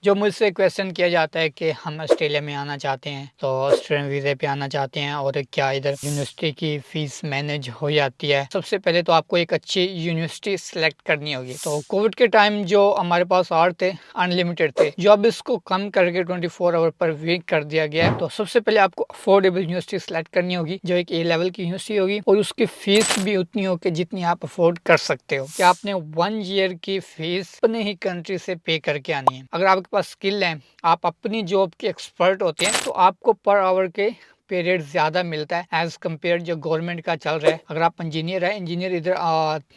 जो मुझसे क्वेश्चन किया जाता है कि हम ऑस्ट्रेलिया में आना चाहते हैं तो स्टूडेंट वीज़े पे आना चाहते हैं और क्या इधर यूनिवर्सिटी की फ़ीस मैनेज हो जाती है। सबसे पहले तो आपको एक अच्छी यूनिवर्सिटी सेलेक्ट करनी होगी। तो कोविड के टाइम जो हमारे पास आवर थे अनलिमिटेड थे, जो अब इसको कम करके 24 आवर पर वीक कर दिया गया है। तो सबसे पहले आपको अफोर्डेबल यूनिवर्सिटी सेलेक्ट करनी होगी जो एक ए लेवल की यूनिवर्सिटी होगी और उसकी फीस भी उतनी हो कि जितनी आप अफोर्ड कर सकते हो। कि आपने 1 ईयर की फीस अपने ही कंट्री से पे करके आनी है। अगर आपके पास स्किल है, आप अपनी जॉब के एक्सपर्ट होते हैं, तो आपको पर आवर के पे रेट ज्यादा मिलता है एज कम्पेयर जो गवर्नमेंट का चल रहा है। अगर आप इंजीनियर है, इंजीनियर इधर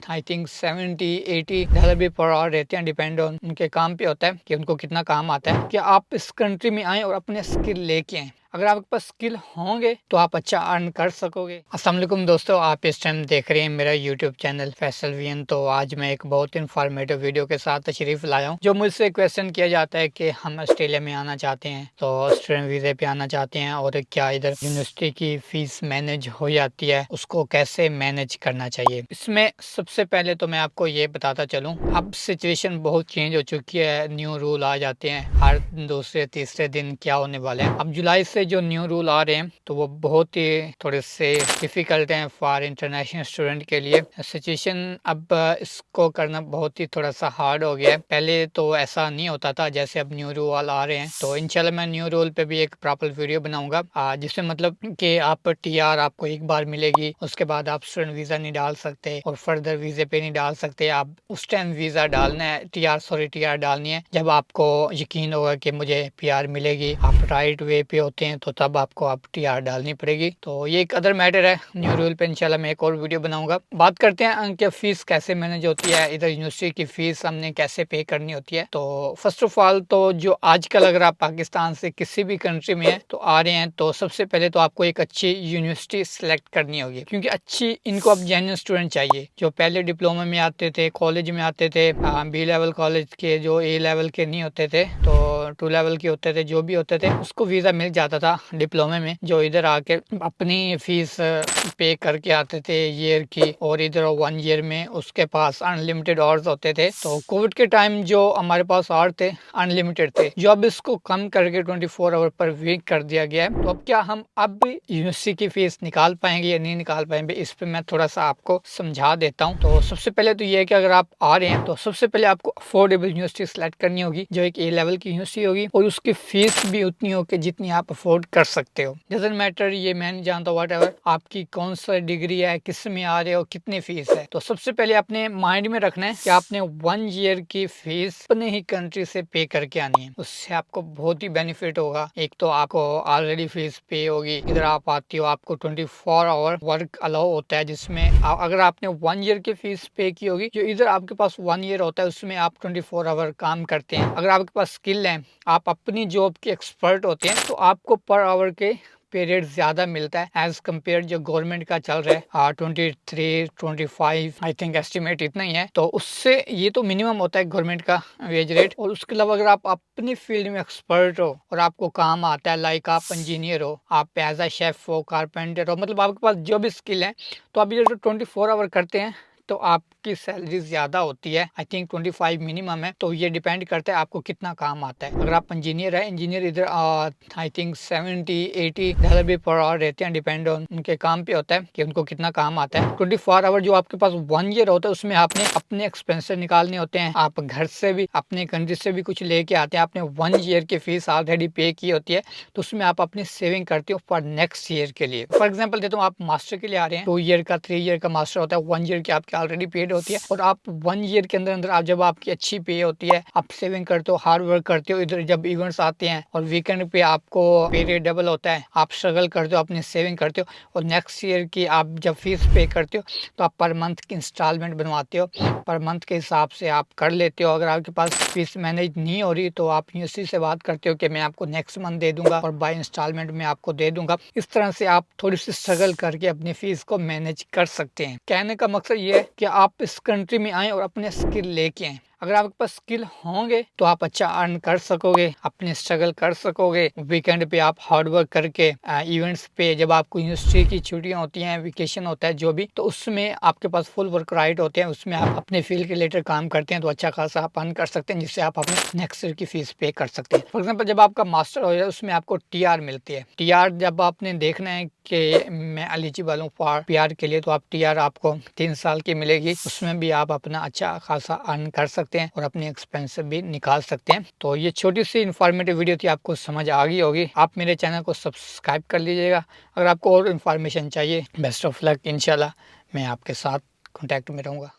आई थिंक 70-80 डॉलर भी पर आवर रहते हैं। डिपेंड ऑन उनके काम पे होता है कि उनको कितना काम आता है। कि आप इस कंट्री में आए और अपने स्किल लेके आए। अगर आपके पास स्किल होंगे तो आप अच्छा अर्न कर सकोगे। अस्सलाम वालेकुम दोस्तों, आप इस टाइम देख रहे हैं मेरा यूट्यूब चैनल फैसल वीएन। तो आज मैं एक बहुत इंफॉर्मेटिव वीडियो के साथ तशरीफ लाया हूँ। जो मुझसे क्वेश्चन किया जाता है कि हम ऑस्ट्रेलिया में आना चाहते हैं तो स्टूडेंट वीज़े पे आना चाहते हैं और क्या इधर यूनिवर्सिटी की फीस मैनेज हो जाती है, उसको कैसे मैनेज करना चाहिए। इसमें सबसे पहले तो मैं आपको ये बताता चलूँ, अब सिचुएशन बहुत चेंज हो चुकी है। न्यू रूल आ जाते हैं हर दूसरे तीसरे दिन क्या होने वाले हैं। अब जुलाई से जो न्यू रूल आ रहे हैं तो वो बहुत ही थोड़े से डिफिकल्ट हैं फॉर इंटरनेशनल स्टूडेंट के लिए। सिचुएशन अब इसको करना बहुत ही थोड़ा सा हार्ड हो गया है। पहले तो ऐसा नहीं होता था, जैसे अब न्यू रूल आ रहे हैं तो इंशाल्लाह मैं न्यू रूल पे भी एक प्रॉपर वीडियो बनाऊंगा जिसमें मतलब कि आप टीआर आपको एक बार मिलेगी, उसके बाद आप स्टूडेंट वीजा नहीं डाल सकते और फर्दर वीजे पे नहीं डाल सकते। आप उस टाइम वीजा डालना है, टीआर डालनी है जब आपको यकीन होगा कि मुझे पीआर मिलेगी। आप राइट वे पे होते हैं तो तब आपको आप टीआर डालनी पड़ेगी। तो ये एक अदर मैटर है। न्यू रूल पे इंशाल्लाह मैं एक और वीडियो बनाऊंगा। बात करते हैं कि फीस कैसे मैनेज होती है, इधर यूनिवर्सिटी की फीस हमने कैसे पे करनी होती है। तो फर्स्ट ऑफ ऑल तो जो आजकल अगर आप पाकिस्तान से किसी भी कंट्री में है तो आ रहे हैं तो सबसे पहले तो आपको एक अच्छी यूनिवर्सिटी सेलेक्ट करनी होगी। क्योंकि अच्छी इनको अब जेन्युइन स्टूडेंट चाहिए। जो पहले डिप्लोमा में आते थे, कॉलेज में आते थे, बी लेवल कॉलेज के जो ए लेवल के नहीं होते थे तो 2 लेवल के होते थे, जो भी होते थे उसको वीजा मिल जाता था डिप्लोमे में। जो इधर आके अपनी फीस पे करके आते थे ईयर की, और इधर 1 ईयर में उसके पास अनलिमिटेड आवर्स होते थे। तो कोविड के टाइम जो हमारे पास आवर थे अनलिमिटेड थे, जो अब इसको कम करके 24 आवर पर वीक कर दिया गया है। तो अब क्या हम अब यूनिवर्सिटी की फीस निकाल पाएंगे या नहीं निकाल पाएंगे, इस पे मैं थोड़ा सा आपको समझा देता हूँ। तो सबसे पहले तो ये है कि अगर आप आ रहे हैं तो सबसे पहले आपको अफोर्डेबल यूनिवर्सिटी सेलेक्ट करनी होगी जो एक ए लेवल की यूनिवर्सिटी होगी और उसकी फीस भी उतनी हो कि जितनी आप अफोर्ड कर सकते हो। डजंट मैटर, ये मैं नहीं जानता वट एवर आपकी कौन सा डिग्री है, किस में आ रहे हो, कितनी फीस है। तो सबसे पहले अपने माइंड में रखना है कि आपने 1 ईयर की फीस अपने ही कंट्री से पे करके आनी है। उससे आपको बहुत ही बेनिफिट होगा। एक तो आपको ऑलरेडी फीस पे होगी, इधर आप आती हो आपको 24 आवर वर्क अलाउ होता है, जिसमें अगर आपने 1 ईयर की फीस पे की होगी, जो इधर आपके पास 1 ईयर होता है उसमें आप 24 आवर काम करते हैं। अगर आपके पास स्किल है, आप अपनी जॉब के एक्सपर्ट होते हैं, तो आपको पर आवर के पे रेट ज्यादा मिलता है एज कम्पेयर जो गवर्नमेंट का चल रहा है 23-25 आई थिंक एस्टिमेट इतना ही है। तो उससे ये तो मिनिमम होता है गवर्नमेंट का वेज रेट। और उसके अलावा अगर आप अपनी फील्ड में एक्सपर्ट हो और आपको काम आता है, लाइक आप इंजीनियर हो, आप एज अ शेफ हो, कारपेंटर हो, मतलब आपके पास जो भी स्किल है, तो आप ये जो 24 आवर करते हैं तो आपकी सैलरी ज्यादा होती है। आई थिंक 25 मिनिमम है। तो ये डिपेंड करता है आपको कितना काम आता है। अगर आप इंजीनियर है, इंजीनियर इधर आई थिंक 70-80 डॉलर भी पर आवर रहते हैं। डिपेंड ऑन उनके काम पे होता है कि उनको कितना काम आता है। 24 आवर जो आपके पास 1 ईयर होता है उसमें आपने अपने एक्सपेंसेस निकालने होते हैं। आप घर से भी अपने कंट्री से भी कुछ लेके आते हैं। आपने 1 ईयर की फीस ऑलरेडी पे की होती है, तो उसमें आप अपनी सेविंग करते हो फॉर नेक्स्ट ईयर के लिए। फॉर एग्जाम्पल देता हूँ, आप मास्टर के लिए आ रहे हैं, 2 ईयर का 3 ईयर का मास्टर होता है, 1 ईयर की आपकी ऑलरेडी पेड होती है। और आप 1 ईयर के अंदर अंदर आप जब आपकी अच्छी पे होती है, आप सेविंग करते हो, हार्ड वर्क करते हो, इधर जब इवेंट्स आते हैं और वीकेंड पे आपको पे रेट डबल होता है, आप स्ट्रगल करते हो, अपनी सेविंग करते हो, और नेक्स्ट ईयर की आप जब फीस पे करते हो तो आप पर मंथ की इंस्टॉलमेंट बनवाते हो, पर मंथ के हिसाब से आप कर लेते हो। अगर आपके पास फीस मैनेज नहीं हो रही तो आप यूनिवर्सिटी से बात करते हो कि मैं आपको नेक्स्ट मंथ दे दूंगा और बाय इंस्टॉलमेंट में आपको दे दूंगा। इस तरह से आप थोड़ी सी स्ट्रगल करके अपनी फीस को मैनेज कर सकते हैं। कहने का मकसद ये है कि आप इस कंट्री में आए और अपने स्किल लेके आए। अगर आपके पास स्किल होंगे तो आप अच्छा अर्न कर सकोगे, अपने स्ट्रगल कर सकोगे। वीकेंड पे आप हार्ड वर्क करके इवेंट्स पे, जब आपको यूनिवर्सिटी की छुट्टियां होती हैं, वेकेशन होता है जो भी, तो उसमें आपके पास फुल वर्क राइट होते हैं, उसमें आप अपने फील्ड के रिलेटेड काम करते हैं तो अच्छा खासा आप अर्न कर सकते हैं, जिससे आप अपने नेक्स्ट ईयर की फीस पे कर सकते हैं। फॉर एग्जाम्पल, जब आपका मास्टर हो जाए उसमें आपको टीआर मिलती है। टीआर जब आपने देखना है कि मैं एलिजिबल हूँ फॉर पीआर के लिए, तो आप टीआर आपको 3 साल की मिलेगी। उसमें भी आप अपना अच्छा खासा अर्न कर सकते हैं और अपने एक्सपेंस भी निकाल सकते हैं। तो ये छोटी सी इन्फॉर्मेटिव वीडियो थी, आपको समझ आ गई होगी। आप मेरे चैनल को सब्सक्राइब कर लीजिएगा। अगर आपको और इन्फॉर्मेशन चाहिए, बेस्ट ऑफ लक। इंशाल्लाह मैं आपके साथ कॉन्टैक्ट में रहूँगा।